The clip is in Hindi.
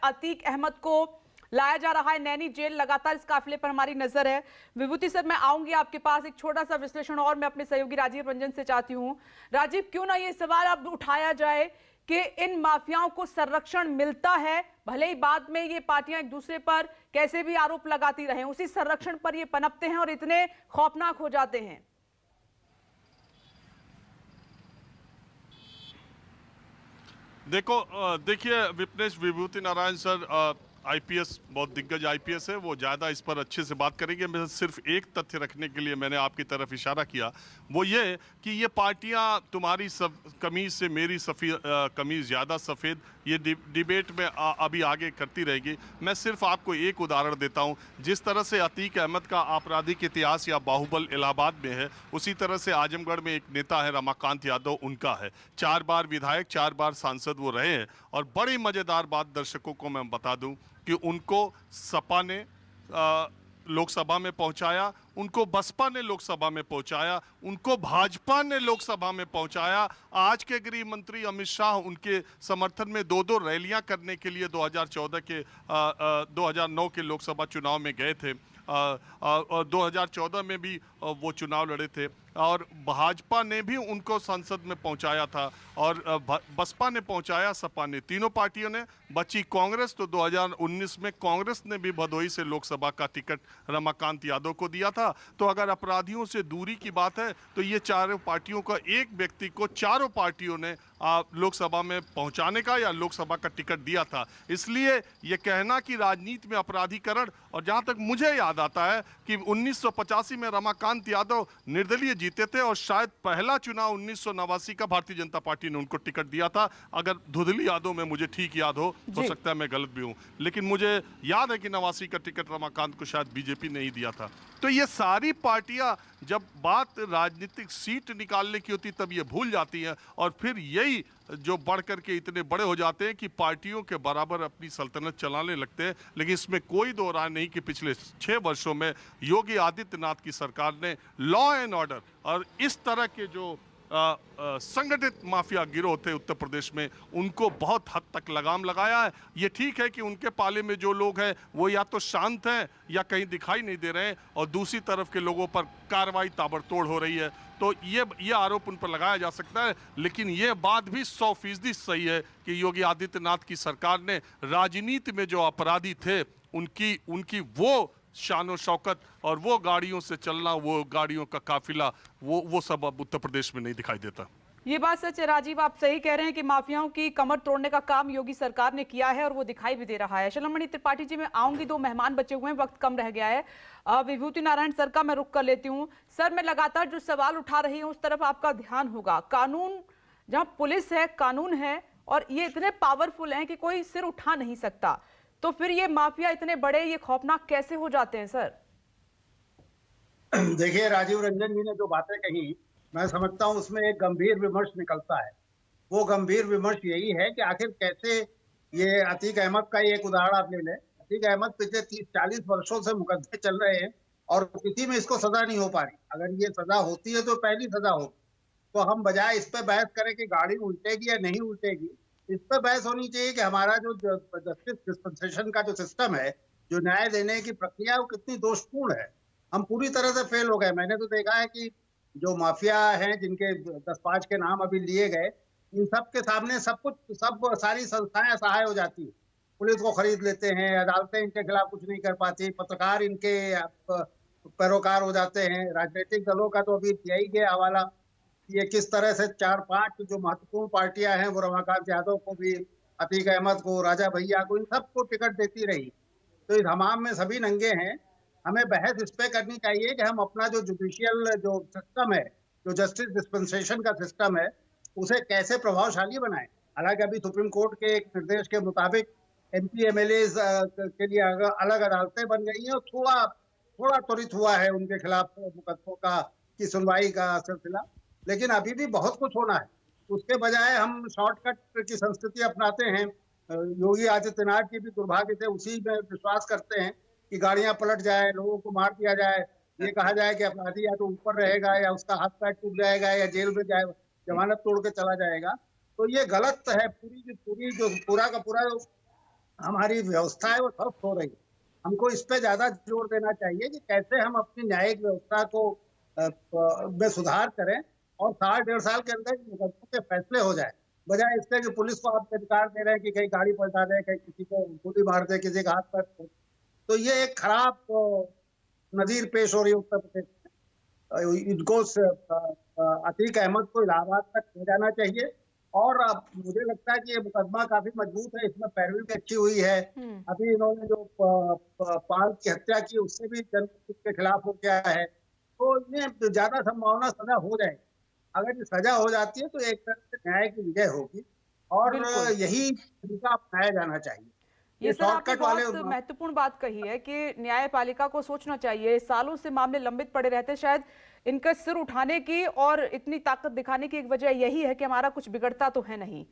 अतीक अहमद को लाया जा रहा है नैनी जेल। लगातार इस काफिले पर हमारी नजर है। विभूति सर, मैं आऊंगी आपके पास। एक छोटा सा विश्लेषण और मैं अपने सहयोगी राजीव रंजन से चाहती हूं। राजीव, क्यों ना ये सवाल अब उठाया जाए कि इन माफियाओं को संरक्षण मिलता है, भले ही बाद में ये पार्टियां एक दूसरे पर कैसे भी आरोप लगाती रहें, उसी संरक्षण पर ये पनपते हैं और इतने खौफनाक हो जाते हैं। देखिए विपनेश, विभूति नारायण सर आईपीएस, बहुत दिग्गज आईपीएस है, वो ज़्यादा इस पर अच्छे से बात करेंगे। मैं सिर्फ एक तथ्य रखने के लिए मैंने आपकी तरफ इशारा किया, वो ये कि ये पार्टियां तुम्हारी सब कमीज़ से मेरी कमीज़ ज़्यादा सफ़ेद, ये डिबेट में अभी आगे करती रहेगी। मैं सिर्फ आपको एक उदाहरण देता हूं। जिस तरह से अतीक अहमद का आपराधिक इतिहास या बाहुबल इलाहाबाद में है, उसी तरह से आजमगढ़ में एक नेता है रमाकांत यादव, उनका है। 4 बार विधायक, 4 बार सांसद वो रहे हैं। और बड़ी मज़ेदार बात दर्शकों को मैं बता दूं कि उनको सपा ने लोकसभा में पहुंचाया, उनको बसपा ने लोकसभा में पहुंचाया, उनको भाजपा ने लोकसभा में पहुंचाया। आज के गृह मंत्री अमित शाह उनके समर्थन में 2-2 रैलियां करने के लिए 2009 के लोकसभा चुनाव में गए थे। 2014 में भी वो चुनाव लड़े थे और भाजपा ने भी उनको संसद में पहुंचाया था और बसपा ने पहुंचाया, सपा ने, तीनों पार्टियों ने। बची कांग्रेस, तो 2019 में कांग्रेस ने भी भदोही से लोकसभा का टिकट रमाकांत यादव को दिया था। तो अगर अपराधियों से दूरी की बात है तो ये चारों पार्टियों का, एक व्यक्ति को चारों पार्टियों ने लोकसभा में पहुंचाने का या लोकसभा का टिकट दिया था। इसलिए ये कहना कि राजनीति में अपराधीकरण, और जहां तक मुझे याद आता है कि 1985 में रमाकांत यादव निर्दलीय जीते थे और शायद पहला चुनाव 1989 का भारतीय जनता पार्टी ने उनको टिकट दिया था। अगर धुंधली यादों में मुझे ठीक याद हो सकता है मैं गलत भी हूं, लेकिन मुझे याद है कि 89 का टिकट रमाकांत को शायद बीजेपी ने ही दिया था। तो ये सारी पार्टियां जब बात राजनीतिक सीट निकालने की होती तब ये भूल जाती हैं और फिर यही जो बढ़ करके इतने बड़े हो जाते हैं कि पार्टियों के बराबर अपनी सल्तनत चलाने लगते हैं। लेकिन इसमें कोई दो राय नहीं कि पिछले 6 वर्षों में योगी आदित्यनाथ की सरकार ने लॉ एंड ऑर्डर और इस तरह के जो संगठित माफिया गिरोह थे उत्तर प्रदेश में, उनको बहुत हद तक लगाम लगाया है। ये ठीक है कि उनके पाले में जो लोग हैं वो या तो शांत हैं या कहीं दिखाई नहीं दे रहे हैं और दूसरी तरफ के लोगों पर कार्रवाई ताबड़तोड़ हो रही है। तो ये आरोप उन पर लगाया जा सकता है, लेकिन ये बात भी 100% सही है कि योगी आदित्यनाथ की सरकार ने राजनीति में जो अपराधी थे उनकी वो शानो शौकत और वो गाड़ियों से चलना, वो गाड़ियों का काफिला, वो सब अब उत्तर प्रदेश में नहीं दिखाई देता। ये बात सच है राजीव, आप सही कह रहे हैं कि माफियाओं की कमर तोड़ने का काम योगी सरकार ने किया है और वो दिखाई भी दे रहा है। शलमणि त्रिपाठी जी, मैं आऊंगी, 2 मेहमान बचे हुए हैं, वक्त कम रह गया है। विभूति नारायण सर का मैं रुख कर लेती हूँ। सर, मैं लगातार जो सवाल उठा रही हूँ उस तरफ आपका ध्यान होगा। कानून, जहाँ पुलिस है, कानून है और ये इतने पावरफुल हैं कि कोई सिर उठा नहीं सकता, तो फिर ये माफिया इतने बड़े, ये खौफनाक कैसे हो जाते हैं सर? देखिए, राजीव रंजन जी ने जो बातें कही, मैं समझता हूं उसमें एक गंभीर विमर्श निकलता है। वो गंभीर विमर्श यही है कि आखिर कैसे, ये अतीक अहमद का एक उदाहरण आप ले लें। अतीक अहमद पिछले 30-40 वर्षों से मुकदमे चल रहे हैं और किसी में इसको सजा नहीं हो पा रही। अगर ये सजा होती है तो पहली सजा होगी। तो हम बजाय इस पे बहस करें कि गाड़ी उल्टेगी या नहीं उल्टेगी, इस पर बहस होनी चाहिए कि हमारा जो जस्टिस डिस्पेंसेशन का जो सिस्टम है, जो न्याय देने की प्रक्रिया, वो कितनी दोषपूर्ण है। हम पूरी तरह से फेल हो गए। मैंने तो देखा है कि जो माफिया हैं, जिनके 10-5 के नाम अभी लिए गए, इन सब के सामने सब सारी संस्थाएं असहाय हो जाती है। पुलिस को खरीद लेते हैं, अदालतें इनके खिलाफ कुछ नहीं कर पाती, पत्रकार इनके पैरोकार हो जाते हैं। राजनीतिक दलों का तो अभी यही के हवाला, ये किस तरह से 4-5 जो महत्वपूर्ण पार्टियां हैं, वो रमाकांत यादव को भी, अतीक अहमद को, राजा भैया को, इन सबको टिकट देती रही। तो इस हमाम में सभी नंगे हैं। हमें बहस इस पे करनी चाहिए कि हम अपना जो जुडिशियल जो सिस्टम है, जो जस्टिस डिस्पेंसेशन का सिस्टम है, उसे कैसे प्रभावशाली बनाएं। हालांकि अभी सुप्रीम कोर्ट के एक निर्देश के मुताबिक MP MLAs के लिए अलग अदालतें बन गई हैं और थोड़ा त्वरित हुआ है उनके खिलाफ मुकदमों की सुनवाई का सिलसिला, लेकिन अभी भी बहुत कुछ होना है। उसके बजाय हम शॉर्टकट की संस्कृति अपनाते हैं। योगी आदित्यनाथ की भी दुर्भाग्य से उसी में विश्वास करते हैं कि गाड़ियां पलट जाए, लोगों को मार दिया जाए, ये कहा जाए कि अपराधी या तो ऊपर रहेगा या उसका हाथ पैर टूट जाएगा या जेल में जाए, जमानत तोड़ के चला जाएगा। तो ये गलत है। पूरा का पूरा हमारी व्यवस्था है वो ध्वस्त हो रही है। हमको इस पे ज्यादा जोर देना चाहिए कि कैसे हम अपनी न्यायिक व्यवस्था को में सुधार करें और 1.5 साल के अंदर मुकदमों के फैसले हो जाए, बजाय इसके कि पुलिस को आप अधिकार दे रहे हैं कि कहीं गाड़ी पलटा दे, कहीं किसी को गोली मार दे, किसी का हाथ पर। तो ये एक खराब नजीर पेश हो रही है उत्तर प्रदेश में। इनको अतीक अहमद को इलाहाबाद तक ले जाना चाहिए। और अब मुझे लगता है कि ये मुकदमा काफी मजबूत है, इसमें पैरवी भी अच्छी हुई है। अभी इन्होंने जो पाल की हत्या की उससे भी जनहित के खिलाफ हो गया है, तो ये ज्यादा संभावना सजा हो जाएगी। अगर ये सजा हो जाती है तो एक तरह से न्याय की विजय होगी और बिल्कुल। यही तरीका अपनाया जाना चाहिए। ये सर आपने शॉर्टकट वाले बहुत महत्वपूर्ण बात कही है कि न्यायपालिका को सोचना चाहिए, सालों से मामले लंबित पड़े रहते, शायद इनका सिर उठाने की और इतनी ताकत दिखाने की एक वजह यही है कि हमारा कुछ बिगड़ता तो है नहीं।